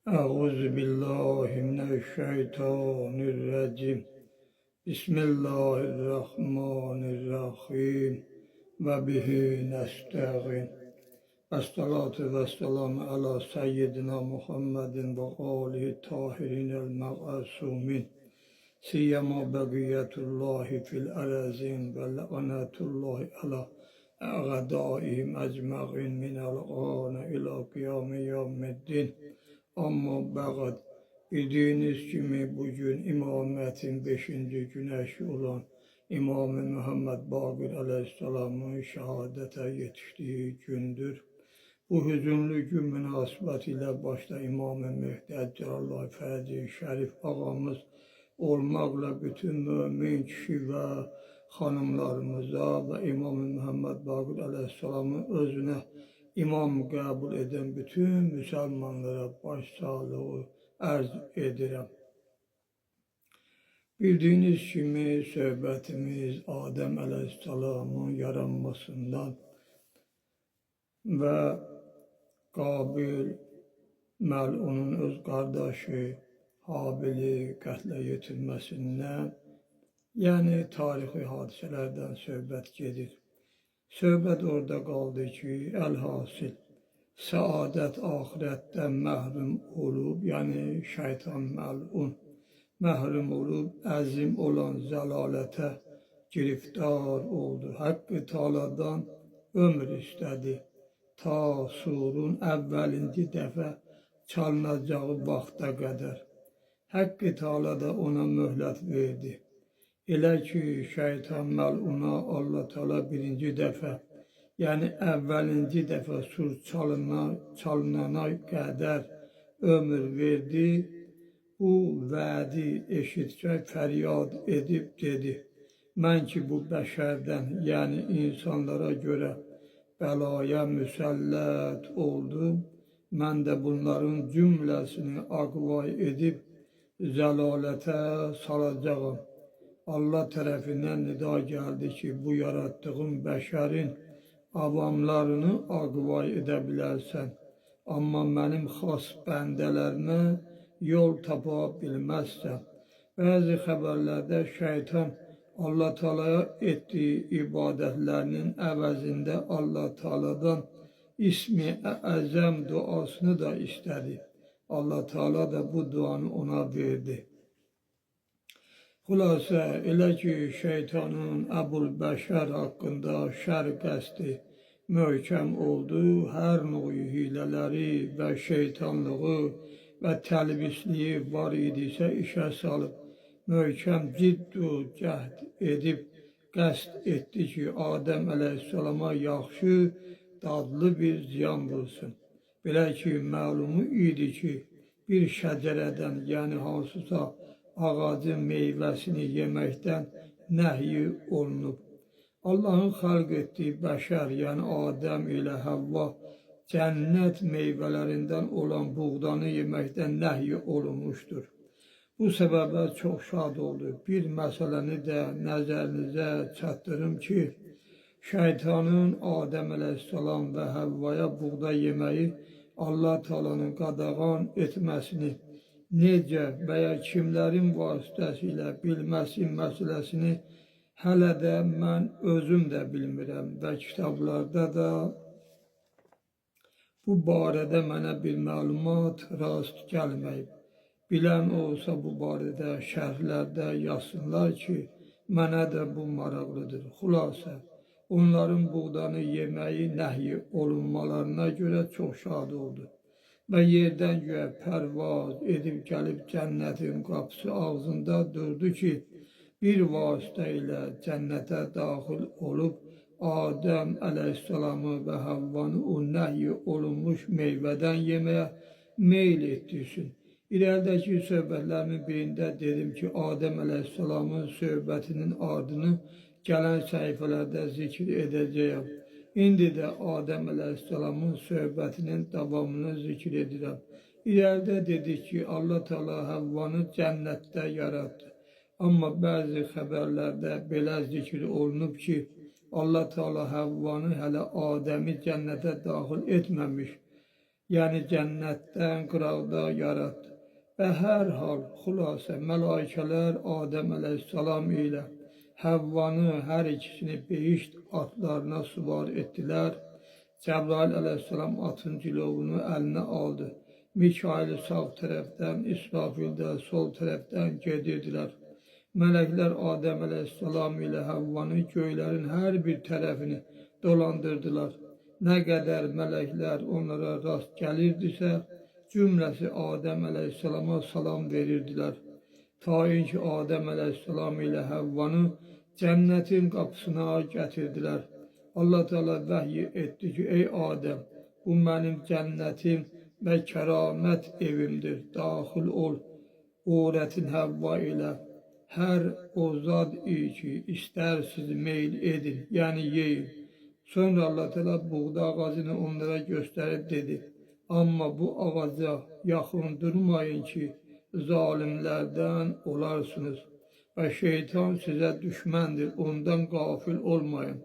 أعوذ بالله من الشيطان الرجيم بسم الله الرحمن الرحيم وبه نستعين الصلاة والسلام على سيدنا محمد وآله الطاهرين المعصومين سيما بقية الله في الأراضين ولعنة الله على أعدائهم أجمعين من الآن إلى قيام يوم الدين. Amma bağad, bildiğiniz gibi bugün imametin 5. güneşi olan İmam-ı Muhammed Baqir Aleyhisselam'ın şehadete yetiştiği gündür. Bu hüzünlü gün münasebetiyle başta İmam-ı Mehdi Eccalallahu Fərci Şərif ağamız olmaqla bütün mümin kişi ve hanımlarımıza ve İmam-ı Muhammed Baqir Aleyhisselam'ın özüne İmam kabul eden bütün Müslümanlara başsağlığı arz ederim. Bildiğiniz gibi söhbətimiz Adem Aleyhisselam'ın yaranmasından ve Qabil Məlunun öz kardeşi Habil'i qətlə yetirməsindən, yani tarihi hadiselerden söhbət gedir. Söhbət orada qaldı ki, əlhasil, saadet ahirətdən məhrum olub, yəni şeytan məlun, məhrum olub, əzim olan zəlalətə giriftar oldu. Haqqı Teala'dan ömür istədi. Ta surun əvvəlinci dəfə çalınacağı vaxta qədər. Haqqı Teala da ona möhlət verdi. Elə ki, şeytan məluna Allah Teala birinci dəfə, yəni əvvəlinci dəfə sur çalınana qədər ömür verdi. Bu vədi eşitcək fəryad edib dedi, mən ki bu bəşərdən, yəni insanlara görə bəlaya müsəllət oldum, mən də bunların cümləsini aqvay edib zəlalətə salacağım. Allah tərəfindən nida gəldi ki, bu yaratdığım bəşərin avamlarını aqvay edə bilərsən. Amma mənim xas bəndələrimə yol tapa bilməzsən. Bəzi xəbərlərdə şeytan Allah Teala'ya etdiyi ibadətlərinin əvəzində Allah Teala'dan ismi əzəm duasını da istədi. Allah Teala da bu duanı ona verdi. Xülasə, elə ki, şeytanın Əbul-Bəşər haqqında şər qəsdi möhkəm oldu, hər növ hilələri və şeytanlığı və təlbisliyi var idisə işə salıb, möhkəm ciddu cəhd edib, qəsd etdi ki, Adəm əleyhissalama yaxşı, dadlı bir ziyan vursun. Belə ki, məlumu idi ki, bir şəcərədən, yəni hansısa ağacın meyvəsini yeməkdən nəhyi olunub. Allahın xalq etdiyi bəşər, yəni Adəm ilə Həvva, cənnət meyvələrindən olan buğdanı yeməkdən nəhyi olunmuşdur. Bu səbəbə çox şad oldu. Bir məsələni də nəzərinizə çatdırım ki, şeytanın Adəm əleyhissalam və Həvvaya buğda yeməyi Allah Teala'nın qadağan etməsini, necə və ya kimlərin vasitəsilə bilməsi məsələsini hələ də mən özüm də bilmirəm və kitablarda da bu barədə mənə bir məlumat rast gəlməyib. Bilən olsa bu barədə şərhlərdə yazsınlar ki, mənə də bu maraqlıdır. Xülasə, onların buğdanı yeməyi nəhyi olunmalarına görə çox şad oldu. Və yerdən göyə pərvaz edib gəlib cənnətin qapısı ağzında durdu ki, bir vasitə ilə cənnətə daxil olub Adəm əleyhissalamı və Havvanı o nəhyi olunmuş meyvədən yeməyə meyl etdirsin. İrəlidəki söhbətlərimin birində dedim ki, Adəm əleyhissalamın söhbətinin ardını gələn səhifələrdə zikr edəcəyəm. İndi də Adəm əleyhissalamın söhbətinin davamını zikr edirəm. İrəlidə dedik ki, Allah Teala Həvvanı cənnətdə yaratdı. Amma bəzi xəbərlərdə belə zikr olunub ki, Allah Teala Həvvanı hələ Adəmi cənnətə daxil etməmiş. yəni cənnətdən qıraqda yaratdı. Və hər hal, xülasə, mələikələr Adəm əleyhissalam ilə Həvvanı hər ikisini behişt atlarına süvar etdilər. Cəbrail əleyhissalam atın cilovunu əlinə aldı. Mikail sağ tərəfdən, İsrafil də sol tərəfdən gedirdilər. Mələklər Adəm əleyhissalam ilə Həvvanı göylərin hər bir tərəfini dolandırdılar. Nə qədər mələklər onlara rast gəlirdisə, cümləsi Adəm əleyhissalama salam verirdilər. Ta ki Adəm əleyhissalam ilə Həvvanı cənnətin qapısına gətirdilər. Allah Teala vəhy etdi ki, ey Adəm, bu mənim cənnətim və kəramət evimdir. Daxil ol, öyrətin Həvva ilə. Hər o zad ki, istərsiniz meyl edin, yəni yeyin. Sonra Allah Teala buğda ağacını onlara göstərib dedi, amma bu ağaca yaxın durmayın ki, zalimlərdən olarsınız və şeytan sizə düşməndir, ondan qafil olmayın.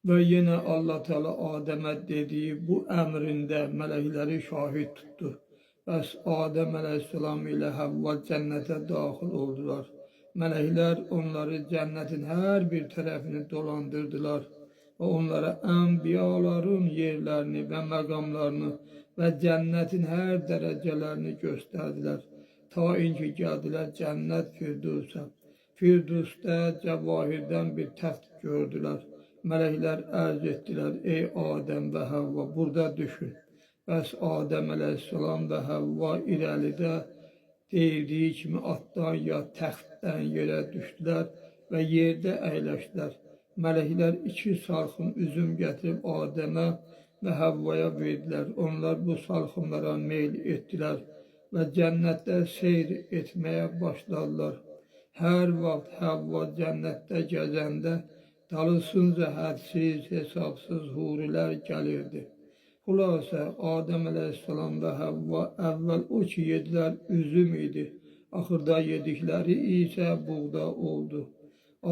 Və yenə Allah Teala Adəmə dediyi bu əmrində mələkləri şahid tutdu. Bəs Adəm əleyhissalam ilə Həvva cənnətə daxil oldular. Mələklər onları cənnətin hər bir tərəfini dolandırdılar və onlara ənbiyaların yerlərini və məqamlarını və cənnətin hər dərəcələrini göstərdilər. Ta ki gəldilər cənnət Firdevsə. Firdevsdə cəvahirdən bir təxt gördülər. Mələklər ərz etdilər, ey Adəm və Həvva, burada düşün. Bəs Adəm əleyhissalam və Həvva irəlidə deyildiyi kimi atdan ya təxtdən yerə düşdülər və yerdə əyləşdilər. Mələklər 2 salxım üzüm gətirib Adəmə və Həvvaya verdilər. Onlar bu salxımlara meyl etdilər və cənnətdə seyr etməyə başladılar. Hər vaxt Həvva cənnətdə gəzəndə dalısınca hədsiz, hesabsız hurilər gəlirdi. Xülasə, Adəm əleyhissalam və Həvva əvvəl o ki yedilər üzüm idi. Axırda yedikləri isə buğda oldu.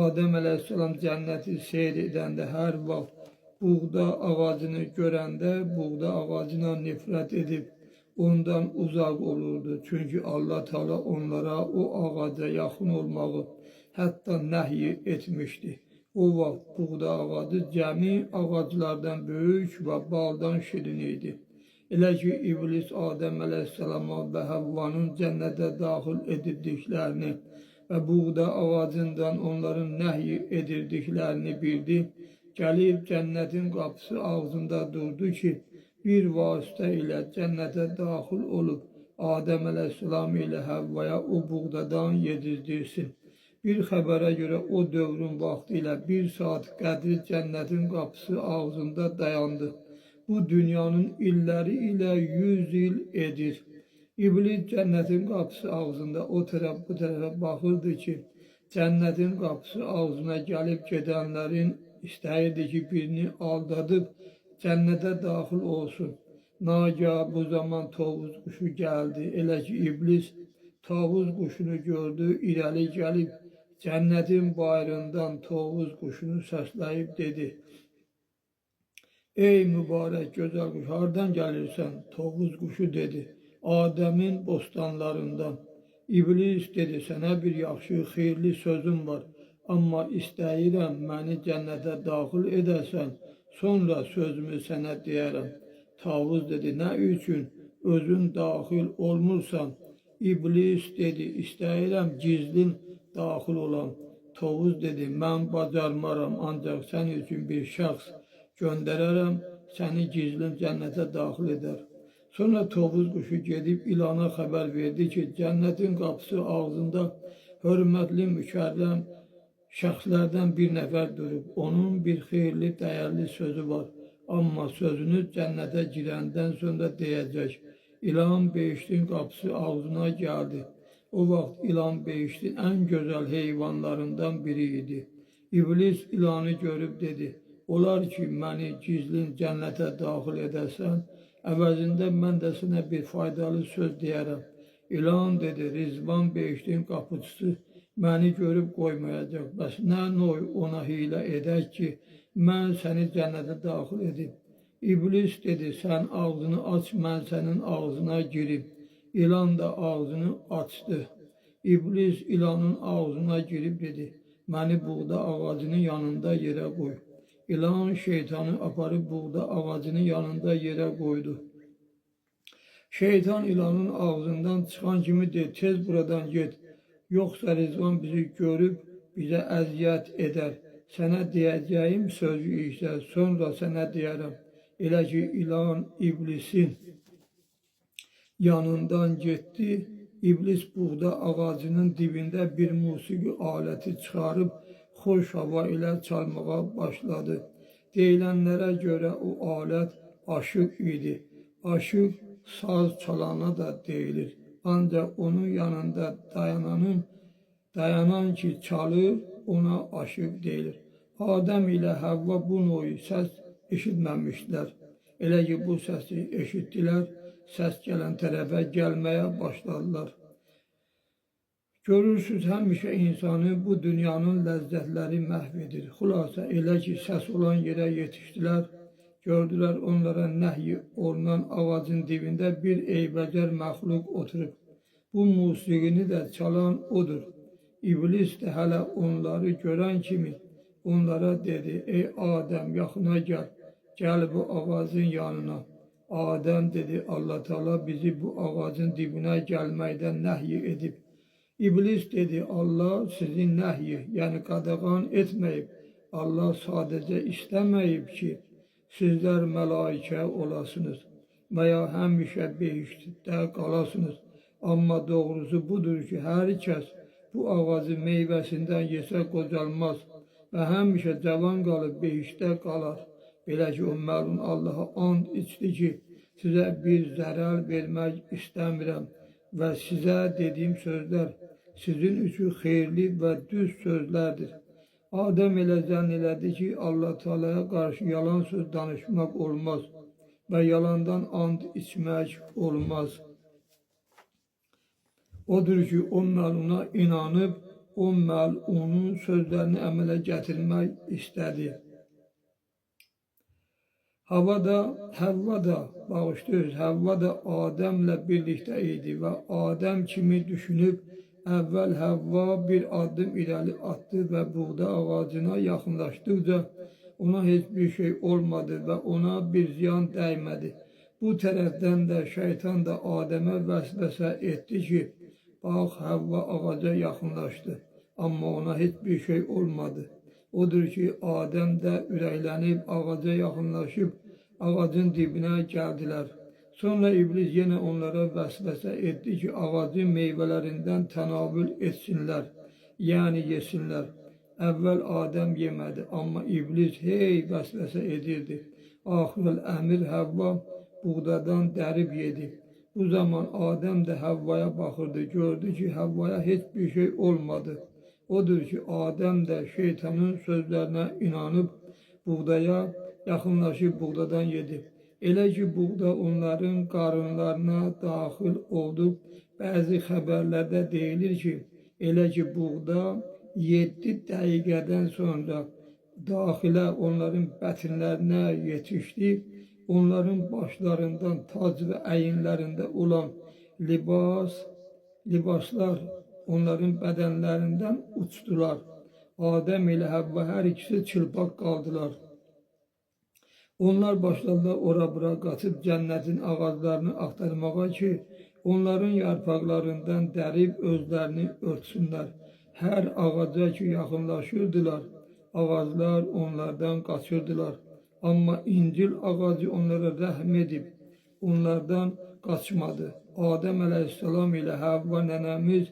Adəm əleyhissalam cənnəti seyr edəndə hər vaxt buğda ağacını görəndə buğda ağacına nifrət edib ondan uzaq olurdu. Çünki Allah Teala onlara o ağaca yaxın olmağı hətta nəhy etmişdi. O vaxt buğda ağacı cəmi ağaclardan böyük və baldan şirin idi. Elə ki İblis Adəm əleyhissalama və Həvvanın cənnətə daxil edirdiklərini və buğda ağacından onların nəhy edirdiklərini bildi, gəlib cənnətin qapısı ağzında durdu ki, bir vasitə ilə cənnətə daxil olub Adəm əleyhissalam ilə Həvvaya o buğdadan yedirdirsin. Bir xəbərə görə o dövrün vaxtı ilə 1 saat qədri cənnətin qapısı ağzında dayandı. Bu dünyanın illəri ilə 100 il edir. İblis cənnətin qapısı ağzında o tərəf bu tərəfə baxırdı ki, cənnətin qapısı ağzına gəlib gedənlərin istəyirdi ki, birini aldadıb cənnətə daxil olsun. Nagah bu zaman tovuz quşu gəldi. Elə ki İblis tovuz quşunu gördü, irəli gəlib cənnətin bayırından tovuz quşunu səsləyib dedi, ey mübarək gözəl quş, hardan gəlirsən? Tovuz quşu dedi, Adəmin bostanlarından. İblis dedi, sənə bir yaxşı, xeyirli sözüm var, amma istəyirəm məni cənnətə daxil edəsən, sonra sözümü sənə deyərəm. Tovuz dedi, nə üçün özün daxil olmursan? İblis dedi, istəyirəm gizlin daxil olan. Tovuz dedi, mən bacarmaram, ancaq sən üçün bir şəxs göndərərəm, səni gizlin cənnətə daxil edər. Sonra tovuz quşu gedib ilana xəbər verdi ki, cənnətin qapısı ağzında hörmətli, mükərrəm şəxslərdən bir nəfər durub. Onun bir xeyirli, dəyərli sözü var. Amma sözünü cənnətə girəndən sonra deyəcək. İlan behiştin qapısı ağzına gəldi. O vaxt ilan behiştin ən gözəl heyvanlarından biri idi. İblis ilanı görüb dedi, olar ki, məni gizlin cənnətə daxil edəsən, əvəzində mən də sənə bir faydalı söz deyərəm. İlan dedi, Rizvan behiştin qapıcısı məni görüb qoymayacaq. Bəs nə noy ona hilə edək ki, mən səni cənnətə daxil edib. İblis dedi, sən ağzını aç, mən sənin ağzına girim. İlan da ağzını açdı. İblis ilanın ağzına girib dedi, məni buğda ağacının yanında yerə qoy. İlan şeytanı aparıb buğda ağacının yanında yerə qoydu. Şeytan ilanın ağzından çıxan kimi dedi, tez buradan get. Yoxsa Rizvan bizi görüb bizə əziyyət edər. Sənə deyəcəyim sözü isə sonra sənə deyərəm. Elə ki ilan iblisin yanından getdi. İblis buğda ağacının dibində bir musiqi aləti çıxarıb xoş hava ilə çalmağa başladı. Deyilənlərə görə o alət aşıq idi. Aşıq saz çalana da deyilir. Ancaq onun yanında dayanan ki çalır, ona aşıq deyilir. Adəm ilə Havva bu noyu səs eşitməmişdilər. Elə ki bu səsi eşitdilər, səs gələn tərəfə gəlməyə başladılar. Görürsünüz, həmişə insanı bu dünyanın ləzzətləri məhv edir. Xülasə elə ki səs olan yerə yetişdilər, gördülər onlara nəhy olunan ağacın dibində bir eybəcər məxluq oturub. Bu musiqini də çalan odur. İblis də hələ onları görən kimi onlara dedi, ey Adəm yaxına gəl, gəl bu ağacın yanına. Adəm dedi, Allah Teala bizi bu ağacın dibinə gəlməkdən nəhy edib. İblis dedi, Allah sizi nəhy, yəni qadağan etməyib. Allah sadəcə istəməyib ki, sizlər mələikə olasınız və ya həmişə behiştdə qalasınız. Amma doğrusu budur ki, hər kəs bu ağacın meyvəsindən yesə qocalmaz və həmişə cavan qalıb behiştdə qalar. Belə ki, o məlun Allaha and içdi ki, sizə bir zərər vermək istəmirəm və sizə dediyim sözlər sizin üçün xeyirli və düz sözlərdir. Adəm elə zənn elədi ki, Allah Teala'ya qarşı yalan söz danışmaq olmaz və yalandan and içmək olmaz. Odur ki, o məluna inanıb, o məlunun sözlərini əmələ gətirmək istədi. Havva da Adəmlə birlikdə idi və Adəm kimi düşünüb, əvvəl Havva bir addım irəli atdı və buğda ağacına yaxınlaşdıqca ona heç bir şey olmadı və ona bir ziyan dəymədi. Bu tərəfdən də şeytan da Adəmə vəsvəsə etdi ki, bax Havva ağaca yaxınlaşdı, amma ona heç bir şey olmadı. Odur ki, Adəm də ürəklənib ağaca yaxınlaşıb ağacın dibinə gəldilər. Sonra İblis yenə onlara vəsvəsə etdi ki, ağacın meyvələrindən tənavül etsinlər, yəni yesinlər. Əvvəl Adəm yemədi, amma İblis hey vəsvəsə edirdi. Axırıl əmir Havva buğdadan dərib yedi. Bu zaman Adəm də Havvaya baxırdı, gördü ki, Havvaya heç bir şey olmadı. Odur ki, Adəm də şeytanın sözlərinə inanıb buğdaya yaxınlaşıb buğdadan yedi. Elə ki, buğda onların qarınlarına daxil oldu. Bəzi xəbərlərdə deyilir ki, elə ki, buğda 7 dəqiqədən sonra daxilə onların bətinlərinə yetişdi. Onların başlarından tac və əyinlərində olan libaslar onların bədənlərindən uçdular. Adəm ilə Havva hər ikisi çılpaq qaldılar. Onlar başladılar ora-bura qaçıb cənnətin ağaclarını axtarmağa ki, onların yarpaqlarından dərib özlərini örtsünlər. Hər ağaca ki yaxınlaşırdılar, ağaclar onlardan qaçırdılar. Amma İncil ağacı onlara rəhm edib, onlardan qaçmadı. Adəm əleyhissalam ilə Havva nənəmiz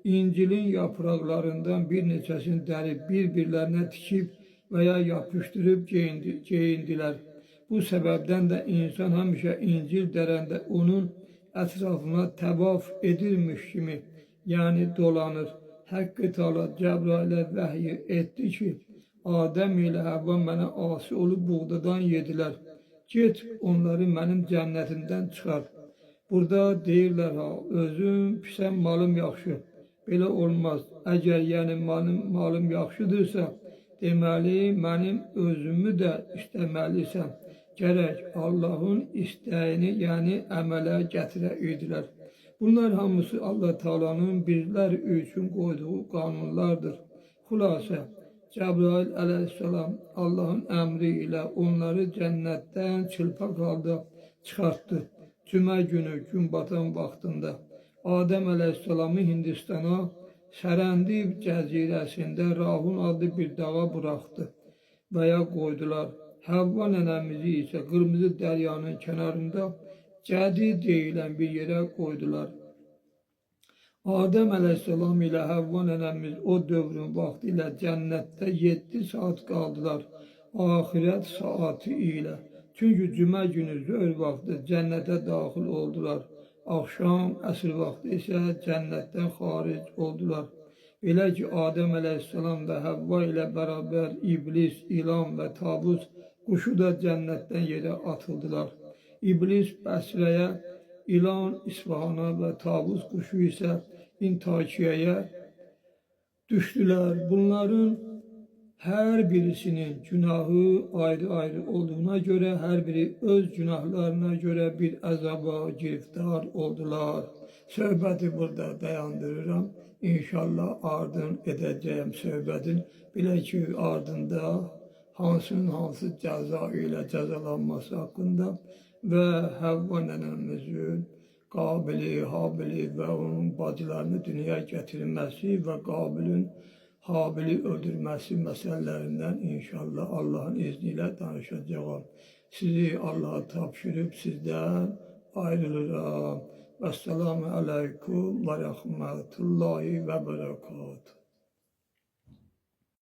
İncilin yapraqlarından bir neçəsini dərib bir-birlərinə tikib və ya yapışdırıb geyindilər. Bu səbəbdən də insan həmişə İncil dərəndə onun ətrafına təvaf edirmiş kimi, yəni dolanır. Həqqi Teala Cəbrailə vəhy etdi ki, Adəm ilə Havva mənə asi olub buğdadan yedilər. Get, onları mənim cənnətimdən çıxar. Burada deyirlər, özüm pisən, malım yaxşı. Belə olmaz. Əgər yəni malım yaxşıdırsa, deməli mənim özümü də istəməlisən. gərək Allahın istəyini, yəni əmələ gətirə idilər. Bunlar hamısı Allah Taala'nın bizlər üçün qoyduğu qanunlardır. Xülasə, Cəbrail əleyhissalam Allahın əmri ilə onları cənnətdən çılpaq halda çıxartdı. Cümə günü gün batan vaxtında Adəm əleyhissalamı Hindistana Sərəndib cəzirəsində Rahun adlı bir dağa buraxdı və ya qoydular. Havva nənəmizi isə Qırmızı Dəryanın kənarında Cədi deyilən bir yerə qoydular. Adəm əleyhissalam ilə Havva nənəmiz o dövrün vaxtı ilə cənnətdə 7 saat qaldılar, axirət saati ilə. Çünki cümə günü zöhr vaxtı cənnətə daxil oldular. Axşam, əsr vaxtı isə cənnətdən xaric oldular. Belə ki, Adəm əleyhissalam və Havva ilə bərabər İblis, İlan və Tavus quşu da cənnətdən yerə atıldılar. İblis Bəsrəyə, İlan İsfahana və Tavus quşu isə İntakiyəyə düşdülər. Bunların hər birisinin günahı ayrı-ayrı olduğuna görə, hər biri öz günahlarına görə bir əzaba giriftar oldular. Söhbəti burada dayandırıram. İnşallah ardın edəcəyim söhbətin. Belə ki, ardında hansının hansı cəza ilə cəzalanması haqqında və Havva nənəmizin Qabili, Habili və onun bacılarını dünyaya gətirilməsi və Qabilin Habili öldürməsi məsələlərindən inşallah Allahın izni ilə danışacağım. Sizi Allah'a tapşırıb sizdən ayrılıram. Vəssalamu aleykum və rəhmətullahi və bərəkatuhu.